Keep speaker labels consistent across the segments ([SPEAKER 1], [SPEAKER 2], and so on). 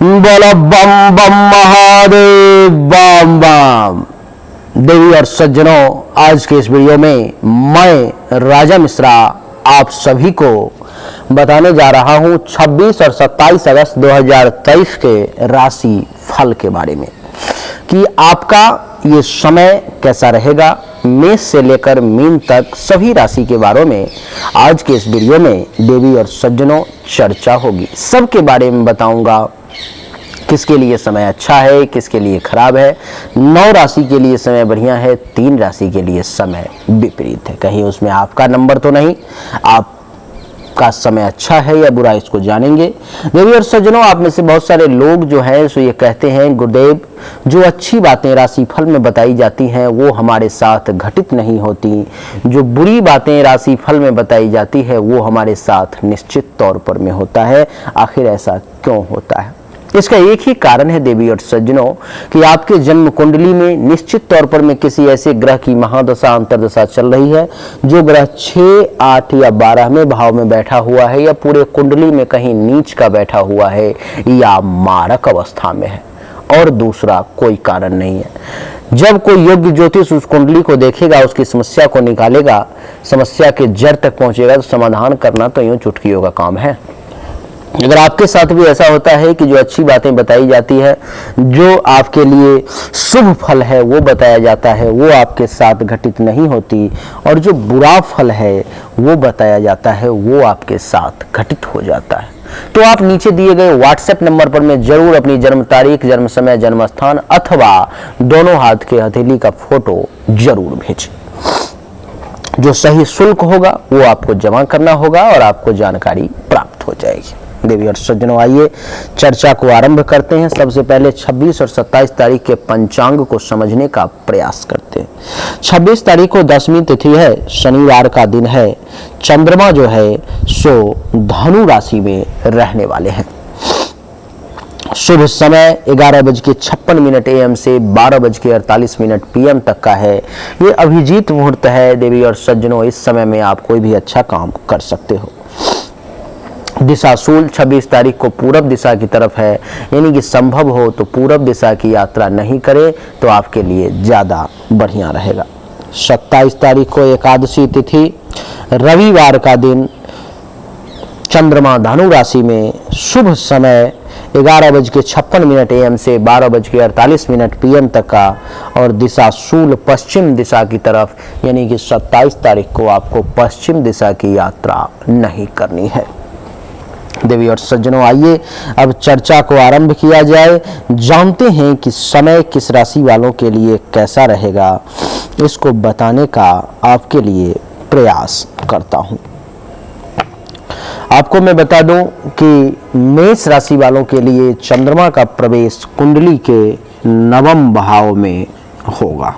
[SPEAKER 1] बोलो बम बम महादेव बम बम। देवी और सज्जनों, आज के इस वीडियो में मैं राजा मिश्रा आप सभी को बताने जा रहा हूं 26 और 27 अगस्त 2023 के राशि फल के बारे में कि आपका ये समय कैसा रहेगा। मेष से लेकर मीन तक सभी राशि के बारे में आज के इस वीडियो में देवी और सज्जनों चर्चा होगी। सबके बारे में बताऊंगा, किसके लिए समय अच्छा है, किसके लिए खराब है। 9 राशि के लिए समय बढ़िया है, 3 राशि के लिए समय विपरीत है। कहीं उसमें आपका नंबर तो नहीं, आपका समय अच्छा है या बुरा, इसको जानेंगे। देवी और सज्जनों, आप में से बहुत सारे लोग जो हैं सो ये कहते हैं, गुरुदेव जो अच्छी बातें राशि फल में बताई जाती हैं वो हमारे साथ घटित नहीं होती, जो बुरी बातें राशि फल में बताई जाती है वो हमारे साथ निश्चित तौर पर में होता है। आखिर ऐसा क्यों होता है? इसका एक ही कारण है देवी और सज्जनों कि आपके जन्म कुंडली में निश्चित तौर पर में किसी ऐसे ग्रह की महादशा अंतरदशा चल रही है जो ग्रह 6, 8 या 12वें भाव में बैठा हुआ है, या पूरे कुंडली में कहीं नीच का बैठा हुआ है, या मारक अवस्था में है, और दूसरा कोई कारण नहीं है। जब कोई योग्य ज्योतिष उस कुंडली को देखेगा, उसकी समस्या को निकालेगा, समस्या के जड़ तक पहुंचेगा, तो समाधान करना तो यूं चुटकियों का काम है। अगर आपके साथ भी ऐसा होता है कि जो अच्छी बातें बताई जाती है, जो आपके लिए शुभ फल है वो बताया जाता है, वो आपके साथ घटित नहीं होती, और जो बुरा फल है वो बताया जाता है वो आपके साथ घटित हो जाता है, तो आप नीचे दिए गए व्हाट्सएप नंबर पर में जरूर अपनी जन्म तारीख, जन्म समय, जन्म स्थान अथवा दोनों हाथ के हथेली का फोटो जरूर भेजें। जो सही शुल्क होगा वो आपको जमा करना होगा और आपको जानकारी प्राप्त हो जाएगी। देवी और सज्जनों, आइए चर्चा को आरंभ करते हैं। सबसे पहले 26 और 27 तारीख के पंचांग को समझने का प्रयास करते हैं। 26 तारीख को 10वीं तिथि है, शनिवार का दिन है। चंद्रमा जो है सो धनु राशि में रहने वाले हैं। शुभ समय 11:56 AM से 12:48 PM तक का है। ये अभिजीत मुहूर्त है। देवी और सज्जनों, इस समय में आप कोई भी अच्छा काम कर सकते हो। दिशा शूल 26 तारीख को पूरब दिशा की तरफ है, यानी कि संभव हो तो पूरब दिशा की यात्रा नहीं करें तो आपके लिए ज्यादा बढ़िया रहेगा। 27 तारीख को एकादशी तिथि, रविवार का दिन, चंद्रमा धनु राशि में, शुभ समय 11:56 AM से 12:48 PM तक का, और दिशा शूल पश्चिम दिशा की तरफ, यानी कि 27 तारीख को आपको पश्चिम दिशा की यात्रा नहीं करनी है। देवी और सज्जनों, आइए अब चर्चा को आरंभ किया जाए। जानते हैं कि समय किस राशि वालों के लिए कैसा रहेगा, इसको बताने का आपके लिए प्रयास करता हूं। आपको मैं बता दूं कि मेष राशि वालों के लिए चंद्रमा का प्रवेश कुंडली के 9वें भाव में होगा।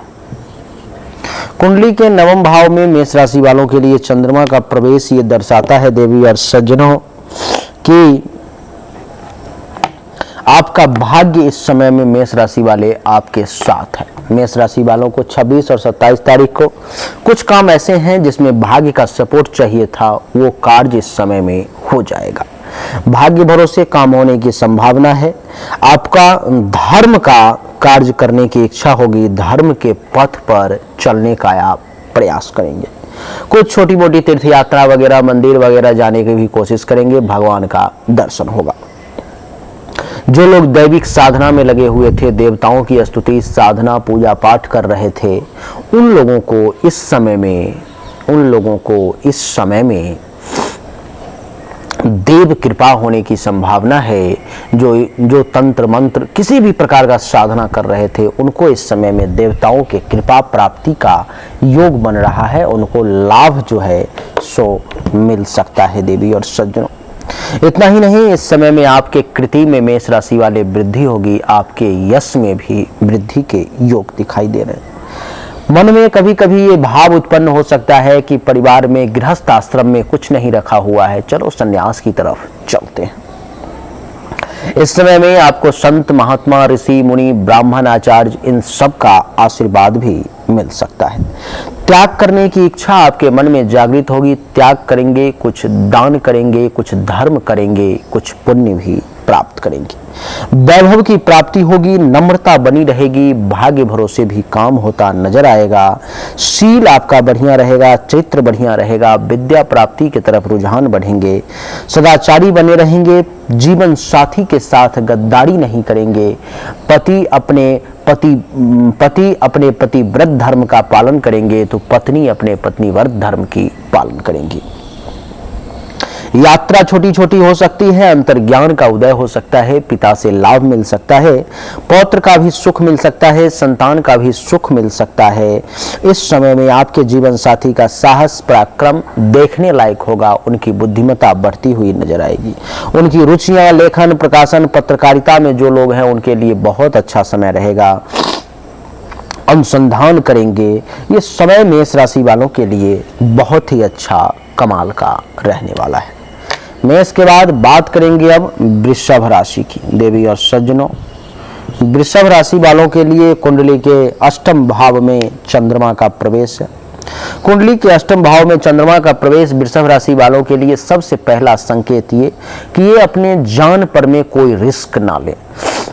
[SPEAKER 1] कुंडली के 9वें भाव में मेष राशि वालों के लिए चंद्रमा का प्रवेश ये दर्शाता है देवी और सज्जनों कि आपका भाग्य इस समय में मेष राशि वाले आपके साथ है। मेष राशि वालों को 26 और 27 तारीख को कुछ काम ऐसे हैं जिसमें भाग्य का सपोर्ट चाहिए था, वो कार्य इस समय में हो जाएगा। भाग्य भरोसे काम होने की संभावना है। आपका धर्म का कार्य करने की इच्छा होगी, धर्म के पथ पर चलने का आप प्रयास करेंगे। कुछ छोटी मोटी तीर्थ यात्रा वगैरह, मंदिर वगैरह जाने की भी कोशिश करेंगे, भगवान का दर्शन होगा। जो लोग दैविक साधना में लगे हुए थे, देवताओं की स्तुति, साधना, पूजा पाठ कर रहे थे, उन लोगों को इस समय में देव कृपा होने की संभावना है। जो तंत्र मंत्र किसी भी प्रकार का साधना कर रहे थे, उनको इस समय में देवताओं के कृपा प्राप्ति का योग बन रहा है, उनको लाभ जो है सो मिल सकता है। देवी और सज्जनों, इतना ही नहीं, इस समय में आपके कृति में मेष राशि वाले वृद्धि होगी, आपके यश में भी वृद्धि के योग दिखाई दे रहे हैं। मन में कभी कभी ये भाव उत्पन्न हो सकता है कि परिवार में, गृहस्थ आश्रम में कुछ नहीं रखा हुआ है, चलो संन्यास की तरफ चलते हैं। इस समय में आपको संत, महात्मा, ऋषि, मुनि, ब्राह्मण, आचार्य, इन सब का आशीर्वाद भी मिल सकता है। त्याग करने की इच्छा आपके मन में जागृत होगी, त्याग करेंगे, कुछ दान करेंगे, कुछ धर्म करेंगे, कुछ पुण्य भी प्राप्त करेंगे। वैभव की प्राप्ति होगी, नम्रता बनी रहेगी, भाग्य भरोसे भी काम होता नजर आएगा। शील आपका बढ़िया रहेगा, चरित्र बढ़िया रहेगा, विद्या प्राप्ति की तरफ रुझान बढ़ेंगे, सदाचारी बने रहेंगे, जीवन साथी के साथ गद्दारी नहीं करेंगे, पति अपने पतिव्रत धर्म का पालन करेंगे तो पत्नी अपने पत्नीव्रत धर्म की पालन करेंगी। यात्रा छोटी छोटी हो सकती है, अंतर्ज्ञान का उदय हो सकता है, पिता से लाभ मिल सकता है, पौत्र का भी सुख मिल सकता है, संतान का भी सुख मिल सकता है। इस समय में आपके जीवन साथी का साहस पराक्रम देखने लायक होगा, उनकी बुद्धिमत्ता बढ़ती हुई नजर आएगी। उनकी रुचियां लेखन, प्रकाशन, पत्रकारिता में जो लोग हैं उनके लिए बहुत अच्छा समय रहेगा। अनुसंधान करेंगे, ये समय मेष राशि वालों के लिए बहुत ही अच्छा कमाल का रहने वाला है। मेष के बाद बात करेंगे अब वृषभ राशि की। देवी और सज्जनों, वृषभ राशि वालों के लिए कुंडली के अष्टम भाव में चंद्रमा का प्रवेश है। कुंडली के अष्टम भाव में चंद्रमा का प्रवेश वृषभ राशि वालों के लिए सबसे पहला संकेत ये कि ये अपने जान पर में कोई रिस्क ना ले,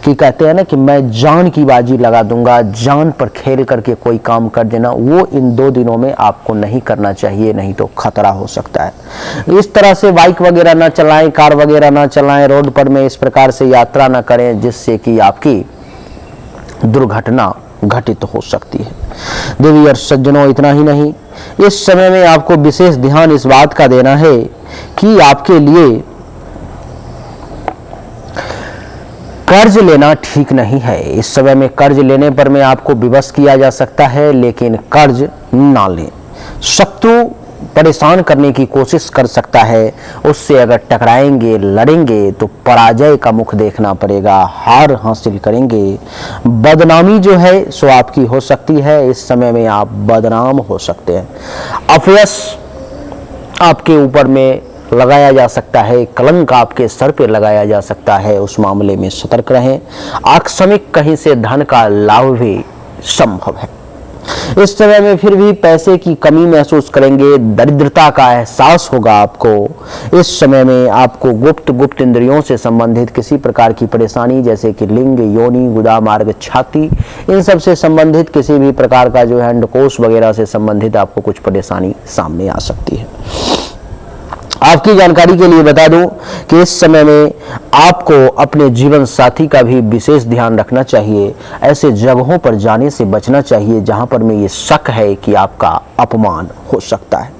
[SPEAKER 1] कि कहते हैं ना कि मैं जान की बाजी लगा दूंगा, जान पर खेल करके कोई काम कर देना, वो इन 2 दिनों में आपको नहीं करना चाहिए, नहीं तो खतरा हो सकता है। इस तरह से बाइक वगैरह ना चलाएं, कार वगैरह ना चलाएं, रोड पर में इस प्रकार से यात्रा ना करें जिससे कि आपकी दुर्घटना घटित हो सकती है। देवी और सज्जनों, इतना ही नहीं, इस समय में आपको विशेष ध्यान इस बात का देना है कि आपके लिए कर्ज लेना ठीक नहीं है। इस समय में कर्ज लेने पर में आपको विवश किया जा सकता है, लेकिन कर्ज ना लें। शत्रु परेशान करने की कोशिश कर सकता है, उससे अगर टकराएंगे, लड़ेंगे तो पराजय का मुख देखना पड़ेगा, हार हासिल करेंगे। बदनामी जो है सो आपकी हो सकती है, इस समय में आप बदनाम हो सकते हैं। अपयश आपके ऊपर में लगाया जा सकता है, कलंक आपके सर पे लगाया जा सकता है, उस मामले में सतर्क रहें। आकस्मिक कहीं से धन का लाभ भी संभव है। इस समय में फिर भी पैसे की कमी महसूस करेंगे, दरिद्रता का एहसास होगा आपको। इस समय में आपको गुप्त इंद्रियों से संबंधित किसी प्रकार की परेशानी, जैसे कि लिंग, योनि, गुदा मार्ग, छाती, इन सब से संबंधित किसी भी प्रकार का जो है अंडकोश वगैरह से संबंधित आपको कुछ परेशानी सामने आ सकती है। आपकी जानकारी के लिए बता दूं कि इस समय में आपको अपने जीवन साथी का भी विशेष ध्यान रखना चाहिए। ऐसे जगहों पर जाने से बचना चाहिए जहां पर में ये शक है कि आपका अपमान हो सकता है।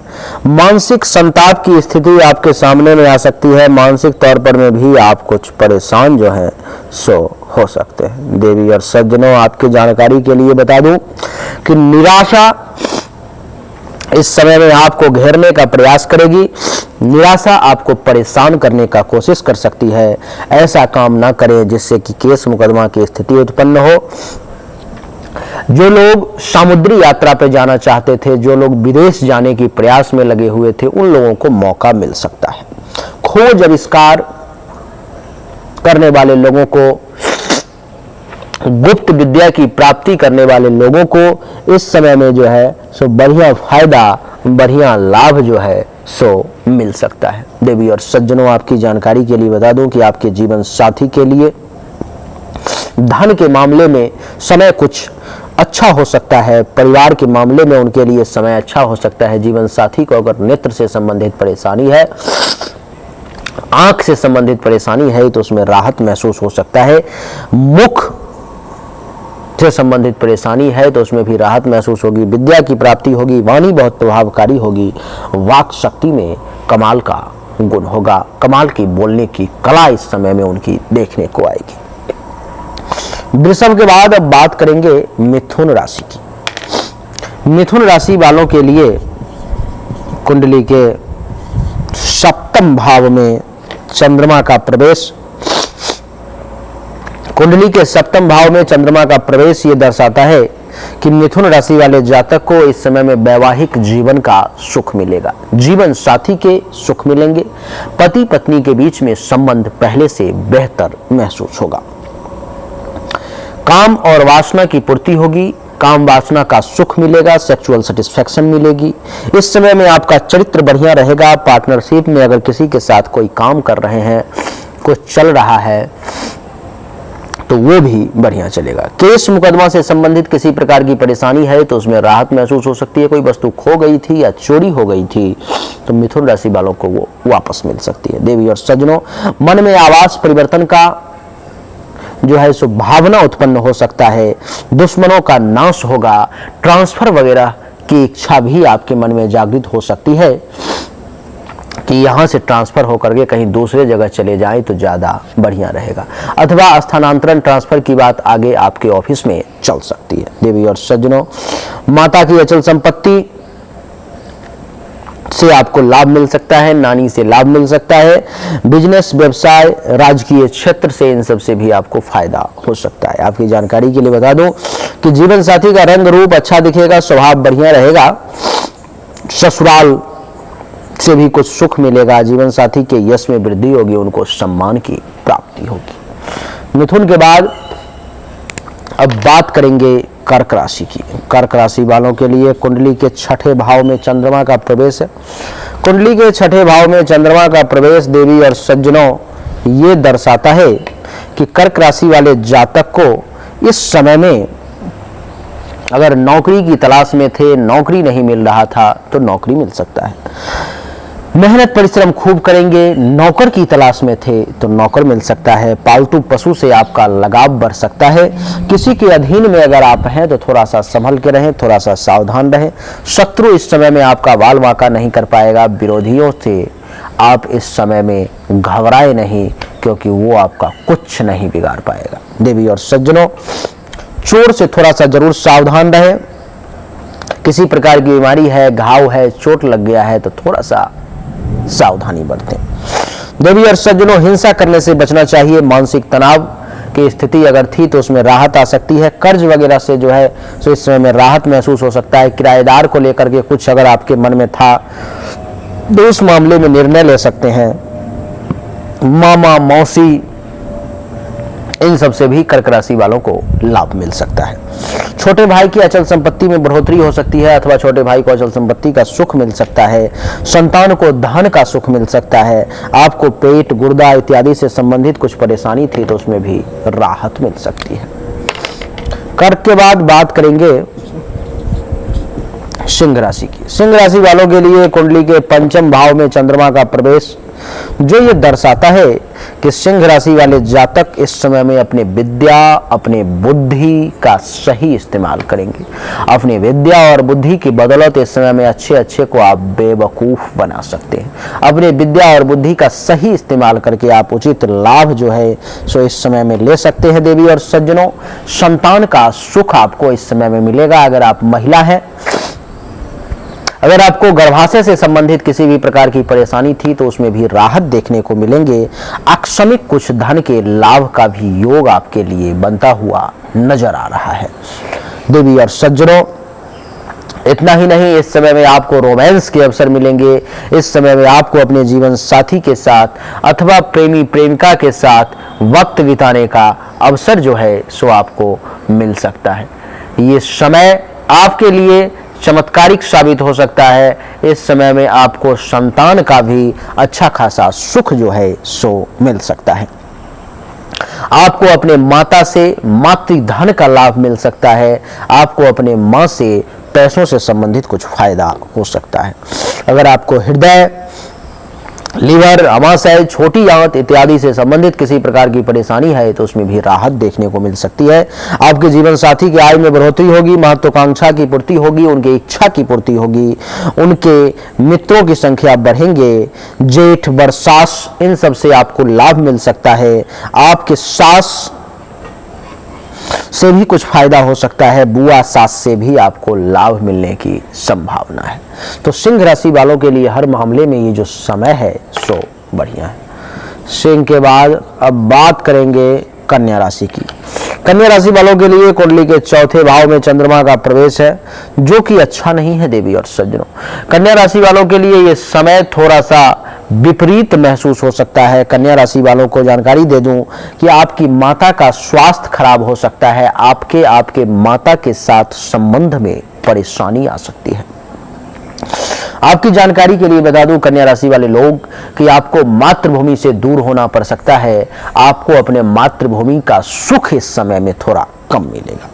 [SPEAKER 1] मानसिक संताप की स्थिति आपके सामने में आ सकती है, मानसिक तौर पर में भी आप कुछ परेशान जो है सो हो सकते हैं। देवी और सज्जनों, आपकी जानकारी के लिए बता दूं कि निराशा इस समय में आपको घेरने का प्रयास करेगी। निराशा आपको परेशान करने का कोशिश कर सकती है। ऐसा काम ना करें जिससे कि केस मुकदमा की स्थिति उत्पन्न हो। जो लोग समुद्री यात्रा पर जाना चाहते थे, जो लोग विदेश जाने की प्रयास में लगे हुए थे, उन लोगों को मौका मिल सकता है। खोज आविष्कार करने वाले लोगों को, गुप्त विद्या की प्राप्ति करने वाले लोगों को इस समय में जो है सो बढ़िया फायदा, बढ़िया लाभ जो है सो मिल सकता है। देवी और सज्जनों, आपकी जानकारी के लिए बता दूं कि आपके जीवन साथी के लिए धन के मामले में समय कुछ अच्छा हो सकता है। परिवार के मामले में उनके लिए समय अच्छा हो सकता है। जीवन साथी को अगर नेत्र से संबंधित परेशानी है, आंख से संबंधित परेशानी है, तो उसमें राहत महसूस हो सकता है। मुख से संबंधित परेशानी है तो उसमें भी राहत महसूस होगी। विद्या की प्राप्ति होगी, वाणी बहुत प्रभावकारी होगी, वाक शक्ति में कमाल का गुण होगा, कमाल की बोलने की कला इस समय में उनकी देखने को आएगी। वृषभ के बाद अब बात करेंगे मिथुन राशि की। मिथुन राशि वालों के लिए कुंडली के सप्तम भाव में चंद्रमा का प्रवेश, कुंडली के सप्तम भाव में चंद्रमा का प्रवेश ये दर्शाता है कि मिथुन राशि वाले जातक को इस समय में वैवाहिक जीवन का सुख मिलेगा, जीवन साथी के सुख मिलेंगे, पति पत्नी के बीच में संबंध पहले से बेहतर महसूस होगा। काम और वासना की पूर्ति होगी, काम वासना का सुख मिलेगा, सेक्सुअल सेटिस्फैक्शन मिलेगी। इस समय में आपका चरित्र बढ़िया रहेगा। पार्टनरशिप में अगर किसी के साथ कोई काम कर रहे हैं कुछ चल रहा है तो वो भी बढ़िया चलेगा। केस मुकदमा से संबंधित किसी प्रकार की परेशानी है तो उसमें राहत महसूस हो सकती है। कोई वस्तु खो गई थी या चोरी हो गई थी तो मिथुन राशि वालों को वो वापस मिल सकती है। देवी और सज्जनों, मन में आवास परिवर्तन का जो है सो भावना उत्पन्न हो सकता है। दुश्मनों का नाश होगा। ट्रांसफर वगैरह की इच्छा भी आपके मन में जागृत हो सकती है कि यहां से ट्रांसफर होकर के कहीं दूसरे जगह चले जाए तो ज्यादा बढ़िया रहेगा, अथवा स्थानांतरण ट्रांसफर की बात आगे आपके ऑफिस में चल सकती है। देवी और सज्जनों, माता की अचल संपत्ति से आपको लाभ मिल सकता है, नानी से लाभ मिल सकता है। बिजनेस, व्यवसाय, राजकीय क्षेत्र से, इन सब से भी आपको फायदा हो सकता है। आपकी जानकारी के लिए बता दूं कि जीवन साथी का रंग रूप अच्छा दिखेगा, स्वभाव बढ़िया रहेगा। ससुराल से भी कुछ सुख मिलेगा। जीवन साथी के यश में वृद्धि होगी, उनको सम्मान की प्राप्ति होगी। मिथुन के बाद अब बात करेंगे कर्क राशि की। कर्क राशि वालों के लिए कुंडली के छठे भाव में चंद्रमा का प्रवेश है। कुंडली के छठे भाव में चंद्रमा का प्रवेश देवी और सज्जनों ये दर्शाता है कि कर्क राशि वाले जातक को इस समय में अगर नौकरी की तलाश में थे, नौकरी नहीं मिल रहा था तो नौकरी मिल सकता है। मेहनत परिश्रम खूब करेंगे, नौकर की तलाश में थे तो नौकर मिल सकता है। पालतू पशु से आपका लगाव बढ़ सकता है। किसी के अधीन में अगर आप हैं तो थोड़ा सा संभल के रहें, थोड़ा सा सावधान रहें। शत्रु इस समय में आपका वाल वाका नहीं कर पाएगा। विरोधियों से आप इस समय में घबराए नहीं, क्योंकि वो आपका कुछ नहीं बिगाड़ पाएगा। देवी और सज्जनों, चोर से थोड़ा सा जरूर सावधान रहें। किसी प्रकार की बीमारी है, घाव है, चोट लग गया है तो थोड़ा सा सावधानी बरतें। देवी और सज्जनों, हिंसा करने से बचना चाहिए। मानसिक तनाव की स्थिति अगर थी तो उसमें राहत आ सकती है। कर्ज वगैरह से जो है तो इस समय में राहत महसूस हो सकता है। किराएदार को लेकर के कुछ अगर आपके मन में था तो उस मामले में निर्णय ले सकते हैं। मामा, मौसी, इन सब से भी कर्क राशि वालों को लाभ मिल सकता है। छोटे भाई की अचल संपत्ति में बढ़ोतरी हो सकती है, अथवा छोटे भाई को अचल संपत्ति का सुख मिल सकता है। संतान को धन का सुख मिल सकता है। आपको पेट, गुर्दा इत्यादि से संबंधित कुछ परेशानी थी तो उसमें भी राहत मिल सकती है। कर्क के बाद बात करेंगे सिंह राशि की। सिंह राशि वालों के लिए कुंडली के पंचम भाव में चंद्रमा का प्रवेश जो ये दर्शाता है कि सिंह राशि वाले जातक इस समय में अपने विद्या, अपने बुद्धि का सही इस्तेमाल करेंगे। अपनी विद्या और बुद्धि की बदौलत इस समय में अच्छे को आप बेवकूफ बना सकते हैं। अपने विद्या और बुद्धि का सही इस्तेमाल करके आप उचित लाभ जो है सो इस समय में ले सकते हैं। देवी और सज्जनों, संतान का सुख आपको इस समय में मिलेगा। अगर आप महिला हैं, अगर आपको गर्भाशय से संबंधित किसी भी प्रकार की परेशानी थी तो उसमें भी राहत देखने को मिलेंगे। आकस्मिक कुछ धन के लाभ का भी योग आपके लिए बनता हुआ नजर आ रहा है। देवी और सज्जनों, इतना ही नहीं, इस समय में आपको रोमांस के अवसर मिलेंगे। इस समय में आपको अपने जीवन साथी के साथ अथवा प्रेमी प्रेमिका के साथ वक्त बिताने का अवसर जो है सो आपको मिल सकता है। ये समय आपके लिए चमत्कारिक साबित हो सकता है। इस समय में आपको संतान का भी अच्छा खासा सुख जो है सो मिल सकता है। आपको अपने माता से मातृधन का लाभ मिल सकता है। आपको अपने मां से पैसों से संबंधित कुछ फायदा हो सकता है। अगर आपको हृदय, लीवर, अमाशय, छोटी आंत इत्यादि से संबंधित किसी प्रकार की परेशानी है तो उसमें भी राहत देखने को मिल सकती है। आपके जीवन साथी की आय में बढ़ोतरी होगी, महत्वाकांक्षा की पूर्ति होगी, उनकी इच्छा की पूर्ति होगी, उनके मित्रों की संख्या बढ़ेंगे। जेठ, बरसास, इन सब से आपको लाभ मिल सकता है। आपके सास से भी कुछ फायदा हो सकता है। बुआ, सास से भी आपको लाभ मिलने की संभावना है। तो सिंह राशि वालों के लिए हर मामले में ये जो समय है सो बढ़िया है। सिंह के बाद अब बात करेंगे कन्या राशि की। कन्या राशि वालों के लिए कुंडली के चौथे भाव में चंद्रमा का प्रवेश है जो कि अच्छा नहीं है। देवी और सज्जनों, कन्या राशि वालों के लिए ये समय थोड़ा सा विपरीत महसूस हो सकता है। कन्या राशि वालों को जानकारी दे दूं कि आपकी माता का स्वास्थ्य खराब हो सकता है। आपके माता के साथ संबंध में परेशानी आ सकती है। आपकी जानकारी के लिए बता दूं कन्या राशि वाले लोग कि आपको मातृभूमि से दूर होना पड़ सकता है। आपको अपने मातृभूमि का सुख इस समय में थोड़ा कम मिलेगा।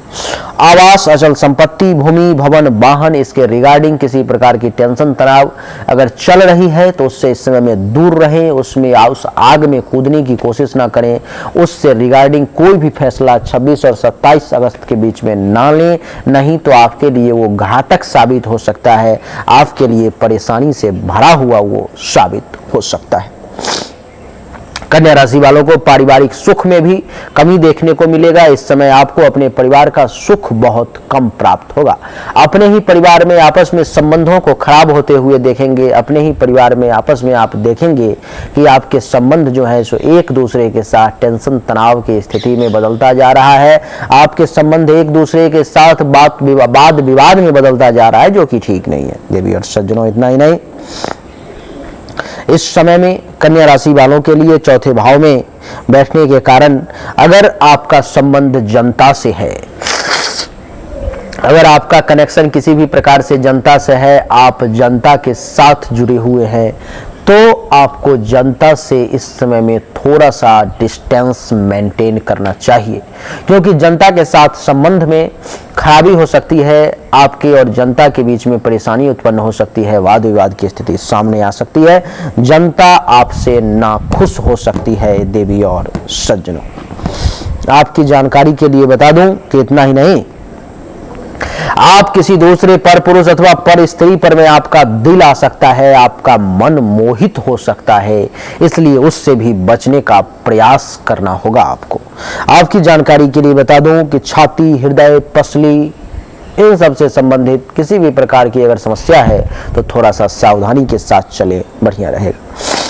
[SPEAKER 1] आवास, अचल संपत्ति, भूमि, भवन, वाहन, इसके रिगार्डिंग किसी प्रकार की टेंशन तनाव अगर चल रही है तो उससे इस समय में दूर रहें। उसमें उस आग में कूदने की कोशिश ना करें। उससे रिगार्डिंग कोई भी फैसला 26 और 27 अगस्त के बीच में ना लें, नहीं तो आपके लिए वो घातक साबित हो सकता है, आपके लिए परेशानी से भरा हुआ वो साबित हो सकता है। कन्या राशि वालों को पारिवारिक सुख में भी कमी देखने को मिलेगा। इस समय आपको अपने परिवार का सुख बहुत कम प्राप्त होगा। अपने ही परिवार में आपस में संबंधों को खराब होते हुए देखेंगे। अपने ही परिवार में आपस में आप देखेंगे कि आपके संबंध जो है सो एक दूसरे के साथ टेंशन तनाव की स्थिति में बदलता जा रहा है। आपके संबंध एक दूसरे के साथ वाद विवाद में बदलता जा रहा है, जो कि ठीक नहीं है। देवी और सज्जनों, इतना ही नहीं, इस समय में कन्या राशि वालों के लिए चौथे भाव में बैठने के कारण अगर आपका संबंध जनता से है, अगर आपका कनेक्शन किसी भी प्रकार से जनता से है, आप जनता के साथ जुड़े हुए हैं, तो आपको जनता से इस समय में थोड़ा सा डिस्टेंस मेंटेन करना चाहिए, क्योंकि जनता के साथ संबंध में खराबी हो सकती है। आपके और जनता के बीच में परेशानी उत्पन्न हो सकती है, वाद विवाद की स्थिति सामने आ सकती है, जनता आपसे नाखुश हो सकती है। देवी और सज्जनों, आपकी जानकारी के लिए बता दूं कि इतना ही नहीं, आप किसी दूसरे पर पुरुष अथवा पर स्त्री पर में आपका दिल आ सकता है, आपका मन मोहित हो सकता है, इसलिए उससे भी बचने का प्रयास करना होगा आपको। आपकी जानकारी के लिए बता दूं कि छाती, हृदय, पसली, इन सब से संबंधित किसी भी प्रकार की अगर समस्या है तो थोड़ा सा सावधानी के साथ चले, बढ़िया रहेगा।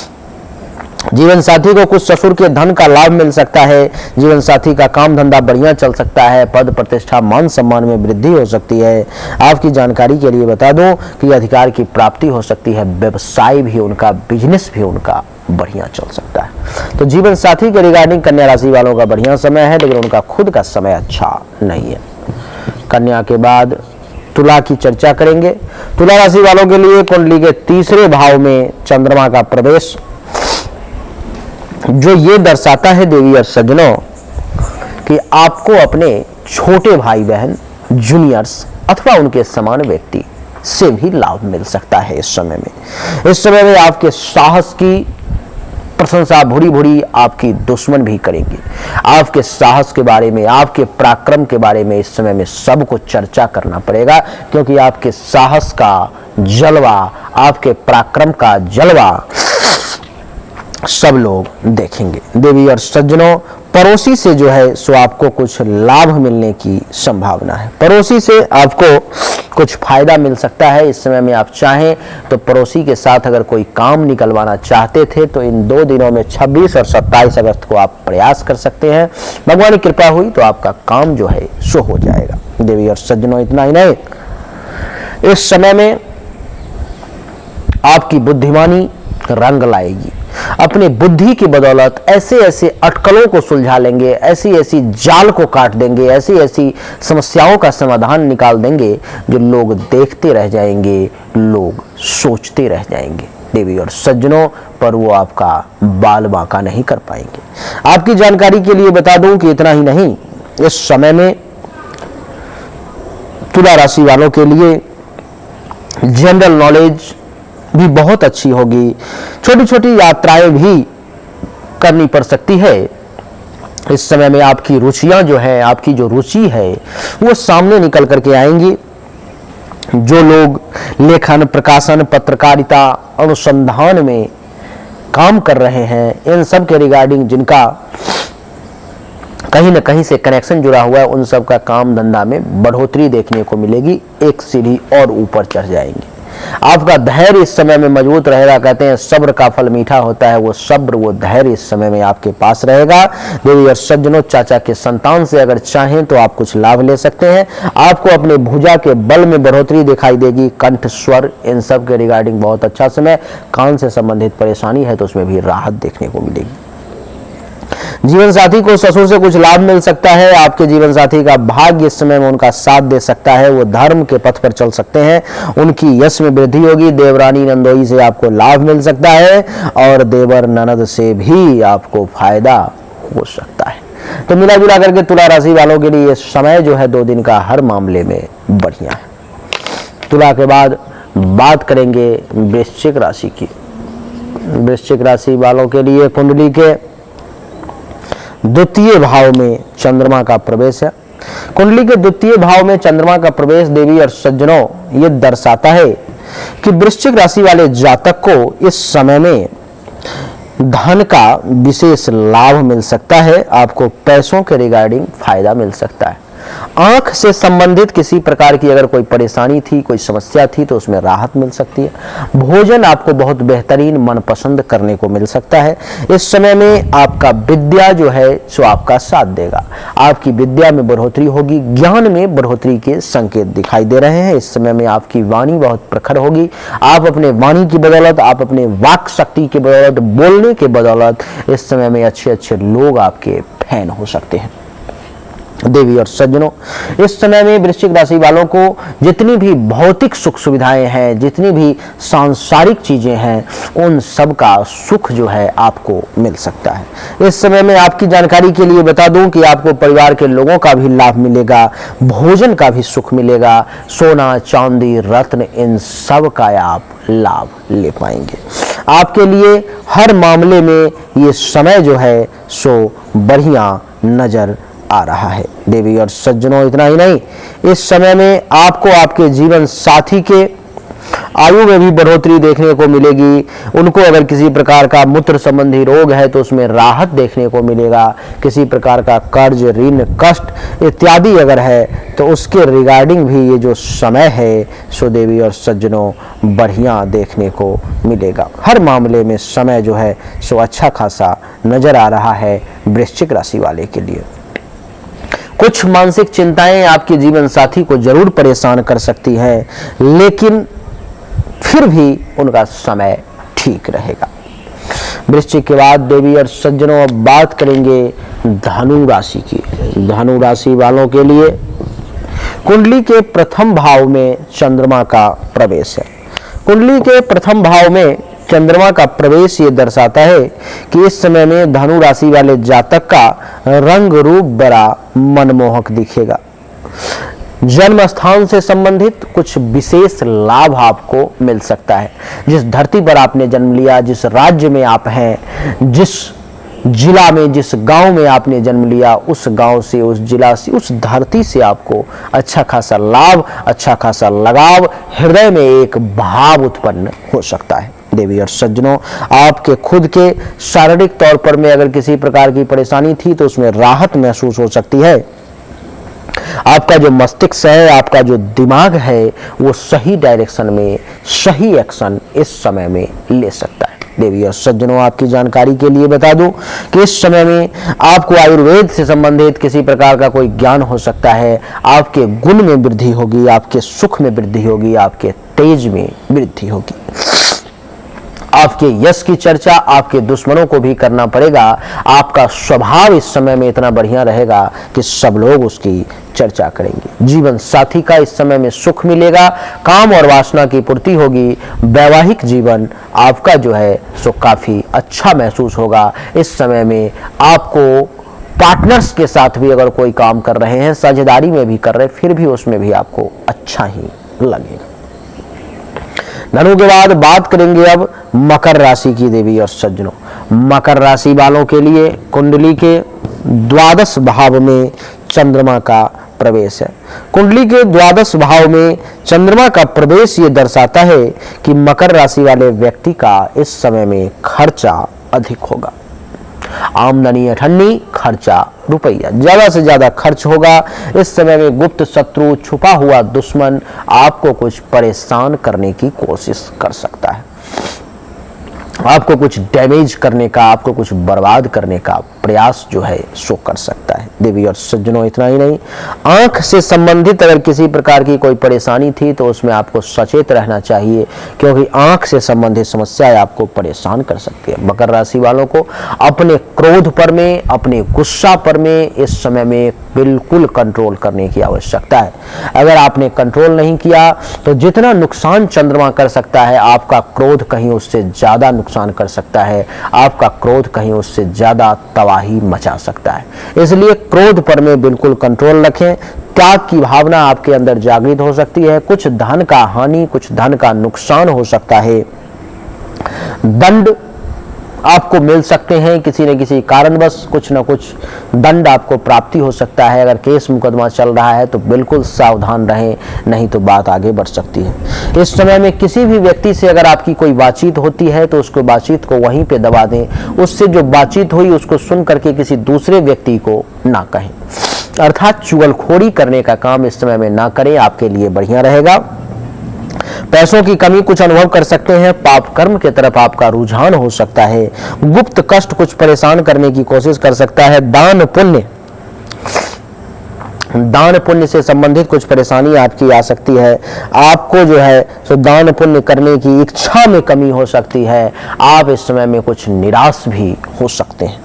[SPEAKER 1] जीवन साथी को कुछ ससुर के धन का लाभ मिल सकता है। जीवन साथी का काम धंधा बढ़िया चल सकता है। पद प्रतिष्ठा मान सम्मान में वृद्धि हो सकती है। आपकी जानकारी के लिए बता दूं कि अधिकार की प्राप्ति हो सकती है। व्यवसाय भी उनका, बिजनेस भी उनका बढ़िया चल सकता है। तो जीवन साथी के रिगार्डिंग कन्या राशि वालों का बढ़िया समय है, लेकिन उनका खुद का समय अच्छा नहीं है। कन्या के बाद तुला की चर्चा करेंगे। तुला राशि वालों के लिए कुंडली के तीसरे भाव में चंद्रमा का प्रवेश, जो ये दर्शाता है देवी और सज्जनों कि आपको अपने छोटे भाई बहन, जूनियर्स अथवा उनके समान व्यक्ति से भी लाभ मिल सकता है। इस समय में आपके साहस की प्रशंसा भूरी भूरी आपकी दुश्मन भी करेंगे। आपके साहस के बारे में, आपके पराक्रम के बारे में इस समय में सबको चर्चा करना पड़ेगा, क्योंकि आपके साहस का जलवा, आपके पराक्रम का जलवा सब लोग देखेंगे। देवी और सज्जनों, पड़ोसी से जो है सो आपको कुछ लाभ मिलने की संभावना है। पड़ोसी से आपको कुछ फायदा मिल सकता है। इस समय में आप चाहें तो पड़ोसी के साथ अगर कोई काम निकलवाना चाहते थे तो इन 2 दिनों में 26 और 27 अगस्त को आप प्रयास कर सकते हैं। भगवान की कृपा हुई तो आपका काम जो है सो हो जाएगा। देवी और सज्जनों, इतना ही नहीं, इस समय में आपकी बुद्धिमानी रंग लाएगी। अपने बुद्धि की बदौलत ऐसे ऐसे अटकलों को सुलझा लेंगे, ऐसी ऐसी जाल को काट देंगे, ऐसी ऐसी समस्याओं का समाधान निकाल देंगे जो लोग देखते रह जाएंगे, लोग सोचते रह जाएंगे। देवी और सज्जनों, पर वो आपका बाल बांका नहीं कर पाएंगे। आपकी जानकारी के लिए बता दूं कि इतना ही नहीं, इस समय में तुला राशि वालों के लिए जनरल नॉलेज भी बहुत अच्छी होगी। छोटी छोटी यात्राएं भी करनी पड़ सकती है। इस समय में आपकी रुचियां जो है, आपकी जो रुचि है वो सामने निकल करके आएंगी। जो लोग लेखन, प्रकाशन, पत्रकारिता, अनुसंधान में काम कर रहे हैं, इन सब के रिगार्डिंग जिनका कहीं न कहीं से कनेक्शन जुड़ा हुआ है, उन सब का काम धंधा में बढ़ोतरी देखने को मिलेगी। एक सीढ़ी और ऊपर चढ़ जाएंगे। आपका धैर्य इस समय में मजबूत रहेगा। कहते हैं सब्र का फल मीठा होता है, वो सब्र, वो धैर्य इस समय में आपके पास रहेगा। देवी और सज्जनों, चाचा के संतान से अगर चाहें तो आप कुछ लाभ ले सकते हैं। आपको अपने भुजा के बल में बढ़ोतरी दिखाई देगी। कंठ, स्वर, इन सब के रिगार्डिंग बहुत अच्छा समय। कान से संबंधित परेशानी है तो उसमें भी राहत देखने को मिलेगी। जीवन साथी को ससुर से कुछ लाभ मिल सकता है। आपके जीवन साथी का भाग्य इस समय में उनका साथ दे सकता है। वो धर्म के पथ पर चल सकते हैं। उनकी यश में वृद्धि होगी। देवरानी नंदोई से आपको लाभ मिल सकता है और देवर ननद से भी आपको फायदा हो सकता है। तो मिला जुला करके तुला राशि वालों के लिए ये समय जो है 2 दिन का हर मामले में बढ़िया है। तुला के बाद बात करेंगे वृश्चिक राशि की। वृश्चिक राशि वालों के लिए कुंडली के द्वितीय भाव में चंद्रमा का प्रवेश है। कुंडली के द्वितीय भाव में चंद्रमा का प्रवेश देवी और सज्जनों ये दर्शाता है कि वृश्चिक राशि वाले जातक को इस समय में धन का विशेष लाभ मिल सकता है। आपको पैसों के रिगार्डिंग फायदा मिल सकता है। आंख से संबंधित किसी प्रकार की अगर कोई परेशानी थी, कोई समस्या थी, तो उसमें राहत मिल सकती है। भोजन आपको बहुत बेहतरीन मनपसंद करने को मिल सकता है। इस समय में आपका विद्या जो है सो आपका साथ देगा। आपकी विद्या में बढ़ोतरी होगी। ज्ञान में बढ़ोतरी के संकेत दिखाई दे रहे हैं। इस समय में आपकी वाणी बहुत प्रखर होगी। आप अपने वाणी की बदौलत, आप अपने वाक शक्ति की बदौलत, बोलने के बदौलत इस समय में अच्छे अच्छे लोग आपके फैन हो सकते हैं। देवी और सज्जनों, इस समय में वृश्चिक राशि वालों को जितनी भी भौतिक सुख सुविधाएं हैं, जितनी भी सांसारिक चीजें हैं, उन सब का सुख जो है आपको मिल सकता है। इस समय में आपकी जानकारी के लिए बता दूं कि आपको परिवार के लोगों का भी लाभ मिलेगा, भोजन का भी सुख मिलेगा, सोना चांदी रत्न इन सब का आप लाभ ले पाएंगे। आपके लिए हर मामले में ये समय जो है सो बढ़िया नजर आ रहा है। देवी और सज्जनों, इतना ही नहीं, इस समय में आपको आपके जीवन साथी के आयु में भी बढ़ोतरी देखने को मिलेगी। उनको अगर किसी प्रकार का मूत्र संबंधी रोग है तो उसमें राहत देखने को मिलेगा। किसी प्रकार का कर्ज, ऋण, कष्ट इत्यादि अगर है तो उसके रिगार्डिंग भी ये जो समय है सो देवी और सज्जनों बढ़िया देखने को मिलेगा। हर मामले में समय जो है सो अच्छा खासा नजर आ रहा है वृश्चिक राशि वाले के लिए। कुछ मानसिक चिंताएं आपके जीवन साथी को जरूर परेशान कर सकती हैं, लेकिन फिर भी उनका समय ठीक रहेगा। वृश्चिक के बाद देवी और सज्जनों अब बात करेंगे धनु राशि की। धनु राशि वालों के लिए कुंडली के प्रथम भाव में चंद्रमा का प्रवेश है। कुंडली के प्रथम भाव में चंद्रमा का प्रवेश ये दर्शाता है कि इस समय में धनु राशि वाले जातक का रंग रूप बड़ा मनमोहक दिखेगा। जन्म स्थान से संबंधित कुछ विशेष लाभ आपको मिल सकता है। जिस धरती पर आपने जन्म लिया, जिस राज्य में आप हैं, जिस जिला में, जिस गांव में आपने जन्म लिया, उस गांव से, उस जिला से, उस धरती से आपको अच्छा खासा लाभ, अच्छा खासा लगाव, हृदय में एक भाव उत्पन्न हो सकता है। देवी और सज्जनों, आपके खुद के शारीरिक तौर पर में अगर किसी प्रकार की परेशानी थी तो उसमें राहत महसूस हो सकती है। आपका जो मस्तिष्क है, आपका जो दिमाग है, वो सही डायरेक्शन में सही एक्शन इस समय में ले सकता है। देवी और सज्जनों, आपकी जानकारी के लिए बता दूं कि इस समय में आपको आयुर्वेद से संबंधित किसी प्रकार का कोई ज्ञान हो सकता है। आपके गुण में वृद्धि होगी, आपके सुख में वृद्धि होगी, आपके तेज में वृद्धि होगी। आपके यश की चर्चा आपके दुश्मनों को भी करना पड़ेगा। आपका स्वभाव इस समय में इतना बढ़िया रहेगा कि सब लोग उसकी चर्चा करेंगे। जीवन साथी का इस समय में सुख मिलेगा, काम और वासना की पूर्ति होगी। वैवाहिक जीवन आपका जो है सो काफी अच्छा महसूस होगा। इस समय में आपको पार्टनर्स के साथ भी अगर कोई काम कर रहे हैं, साझेदारी में भी कर रहे हैं, फिर भी उसमें भी आपको अच्छा ही लगेगा। धनु के बाद बात करेंगे अब मकर राशि की। देवी और सज्जनों, मकर राशि वालों के लिए कुंडली के द्वादश भाव में चंद्रमा का प्रवेश है। कुंडली के द्वादश भाव में चंद्रमा का प्रवेश ये दर्शाता है कि मकर राशि वाले व्यक्ति का इस समय में खर्चा अधिक होगा। आमदनी अठन्नी, खर्चा रुपया, ज्यादा से ज्यादा खर्च होगा। इस समय में गुप्त शत्रु, छुपा हुआ दुश्मन आपको कुछ परेशान करने की कोशिश कर सकता है। आपको कुछ डैमेज करने का, आपको कुछ बर्बाद करने का प्रयास जो है सो कर सकता है। देवी और सज्जनों, इतना ही नहीं, आंख से संबंधित अगर किसी प्रकार की कोई परेशानी थी तो उसमें आपको सचेत रहना चाहिए, क्योंकि आंख से संबंधित समस्याएं आपको परेशान कर सकती है। मकर राशि वालों को अपने क्रोध पर में, अपने गुस्सा पर में इस समय में बिल्कुल कंट्रोल करने की आवश्यकता है। अगर आपने कंट्रोल नहीं किया तो जितना नुकसान चंद्रमा कर सकता है, आपका क्रोध कहीं उससे ज्यादा नुकसान कर सकता है, आपका क्रोध कहीं उससे ज्यादा तबाही मचा सकता है। इसलिए क्रोध पर में बिल्कुल कंट्रोल रखें। त्याग की भावना आपके अंदर जागृत हो सकती है। कुछ धन का हानि, कुछ धन का नुकसान हो सकता है। दंड आपको मिल सकते हैं, किसी न किसी कारणवश कुछ न कुछ दंड आपको प्राप्ति हो सकता है। अगर केस मुकदमा चल रहा है तो बिल्कुल सावधान रहें, नहीं तो बात आगे बढ़ सकती है। इस समय में किसी भी व्यक्ति से अगर आपकी कोई बातचीत होती है तो उसको बातचीत को वहीं पे दबा दें। उससे जो बातचीत हुई उसको सुन करके किसी दूसरे व्यक्ति को ना कहें, अर्थात चुगलखोरी करने का काम इस समय में ना करें, आपके लिए बढ़िया रहेगा। पैसों की कमी कुछ अनुभव कर सकते हैं। पाप कर्म की तरफ आपका रुझान हो सकता है। गुप्त कष्ट कुछ परेशान करने की कोशिश कर सकता है। दान पुण्य से संबंधित कुछ परेशानी आपकी आ सकती है। आपको जो है सो दान पुण्य करने की इच्छा में कमी हो सकती है। आप इस समय में कुछ निराश भी हो सकते हैं।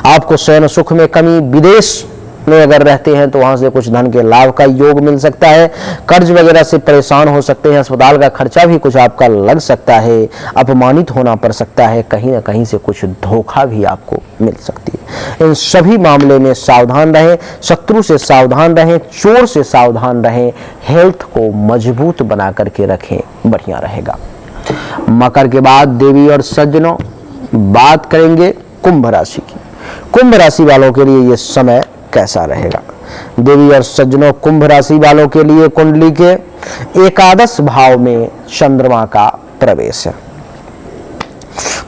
[SPEAKER 1] आपको शयन सुख में कमी, विदेश में अगर रहते हैं तो वहां से कुछ धन के लाभ का योग मिल सकता है। कर्ज वगैरह से परेशान हो सकते हैं। अस्पताल का खर्चा भी कुछ आपका लग सकता है। अपमानित होना पड़ सकता है। कहीं ना कहीं से कुछ धोखा भी आपको मिल सकती है। इन सभी मामले में सावधान रहें, शत्रु से सावधान रहें, चोर से सावधान रहें। हेल्थ को मजबूत बना करके रखें, बढ़िया रहेगा। मकर के बाद देवी और सज्जनों, बात करेंगे कुंभ राशि की। कुंभ राशि वालों के लिए ये समय कैसा रहेगा? देवी और सज्जनों, कुंभ राशि वालों के लिए कुंडली के एकादश भाव में चंद्रमा का प्रवेश है।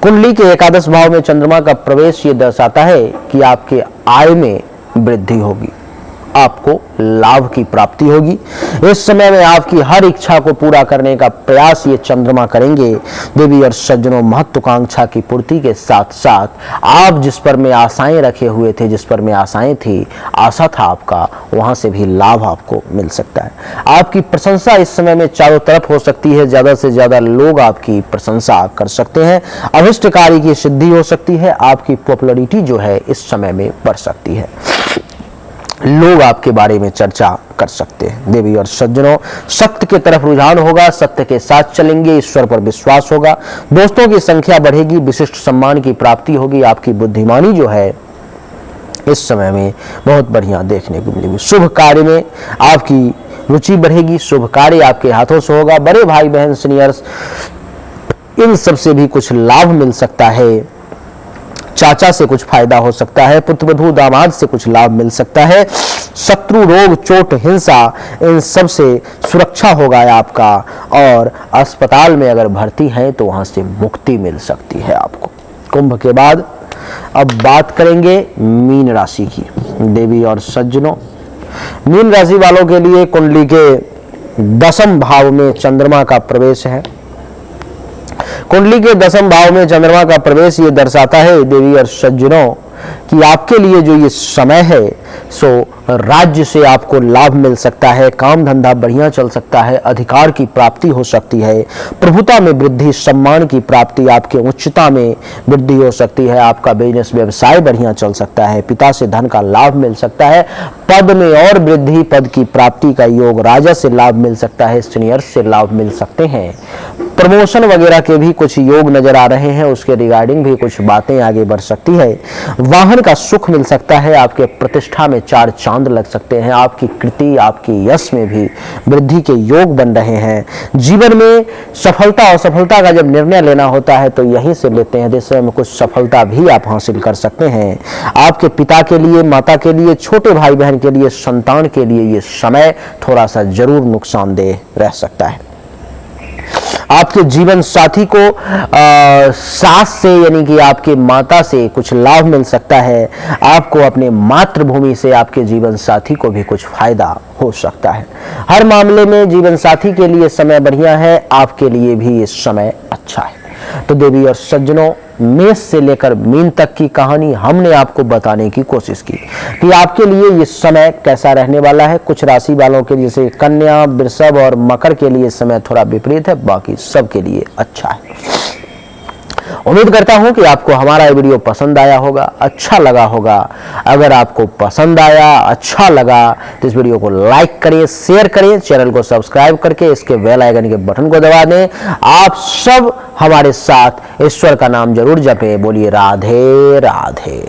[SPEAKER 1] कुंडली के एकादश भाव में चंद्रमा का प्रवेश ये दर्शाता है कि आपके आय में वृद्धि होगी, आपको लाभ की प्राप्ति होगी। इस समय में आपकी हर इच्छा को पूरा करने का प्रयास ये चंद्रमा करेंगे। देवी और सज्जनों, महत्वाकांक्षा की पूर्ति के साथ साथ आप जिस पर में आशाएं रखे हुए थे, जिस पर में आशाएं थी, आशा था आपका, वहां से भी लाभ आपको मिल सकता है। आपकी प्रशंसा इस समय में चारों तरफ हो सकती है। ज्यादा से ज्यादा लोग आपकी प्रशंसा कर सकते हैं। अभिष्ट कार्य की सिद्धि हो सकती है। आपकी पॉपुलैरिटी जो है इस समय में बढ़ सकती है। लोग आपके बारे में चर्चा कर सकते हैं। देवी और सज्जनों, सत्य की तरफ रुझान होगा, सत्य के साथ चलेंगे, ईश्वर पर विश्वास होगा, दोस्तों की संख्या बढ़ेगी, विशिष्ट सम्मान की प्राप्ति होगी। आपकी बुद्धिमानी जो है इस समय में बहुत बढ़िया देखने को मिलेगी। शुभ कार्य में आपकी रुचि बढ़ेगी। शुभ कार्य आपके हाथों से होगा। बड़े भाई बहन, सीनियर्स, इन सब से भी कुछ लाभ मिल सकता है। चाचा से कुछ फायदा हो सकता है। पुत्रवधू दामाद से कुछ लाभ मिल सकता है। शत्रु, रोग, चोट, हिंसा, इन सब से सुरक्षा होगा आपका। और अस्पताल में अगर भर्ती हैं तो वहां से मुक्ति मिल सकती है आपको। कुंभ के बाद अब बात करेंगे मीन राशि की। देवी और सज्जनों, मीन राशि वालों के लिए कुंडली के दशम भाव में चंद्रमा का प्रवेश है। कुंडली के दशम भाव में चंद्रमा का प्रवेश ये दर्शाता है, देवी और सज्जनों, कि आपके लिए जो ये समय है सो राज्य से आपको लाभ मिल सकता है। काम धंधा बढ़िया चल सकता है। अधिकार की प्राप्ति हो सकती है। प्रभुता में वृद्धि, सम्मान की प्राप्ति, आपके उच्चता में वृद्धि हो सकती है। आपका बिजनेस व्यवसाय बढ़िया चल सकता है। पिता से धन का लाभ मिल सकता है। पद में और वृद्धि, पद की प्राप्ति का योग, राजा से लाभ मिल सकता है। सीनियर्स से लाभ मिल सकते हैं। प्रमोशन वगैरह के भी कुछ योग नजर आ रहे हैं। उसके रिगार्डिंग भी कुछ बातें आगे बढ़ सकती है। वाहन का सुख मिल सकता है। आपके प्रतिष्ठा में चार चांद लग सकते हैं। आपकी कृति, आपकी यश में भी वृद्धि के योग बन रहे हैं। जीवन में सफलता और असफलता का जब निर्णय लेना होता है तो यहीं से लेते हैं। जिससे में कुछ सफलता भी आप हासिल कर सकते हैं। आपके पिता के लिए, माता के लिए, छोटे भाई बहन के लिए, संतान के लिए ये समय थोड़ा सा जरूर नुकसानदेह रह सकता है। आपके जीवन साथी को सास से यानी कि आपके माता से कुछ लाभ मिल सकता है। आपको अपने मातृभूमि से आपके जीवन साथी को भी कुछ फायदा हो सकता है। हर मामले में जीवन साथी के लिए समय बढ़िया है। आपके लिए भी इस समय अच्छा है। तो देवी और सज्जनों, मेष से लेकर मीन तक की कहानी हमने आपको बताने की कोशिश की कि आपके लिए ये समय कैसा रहने वाला है। कुछ राशि वालों के लिए जैसे कन्या, वृषभ और मकर के लिए समय थोड़ा विपरीत है, बाकी सबके लिए अच्छा है। उम्मीद करता हूं कि आपको हमारा ये वीडियो पसंद आया होगा, अच्छा लगा होगा। अगर आपको पसंद आया, अच्छा लगा तो इस वीडियो को लाइक करें, शेयर करें, चैनल को सब्सक्राइब करके इसके बेल आइकन के बटन को दबा दें। आप सब हमारे साथ ईश्वर का नाम जरूर जपें। बोलिए राधे राधे।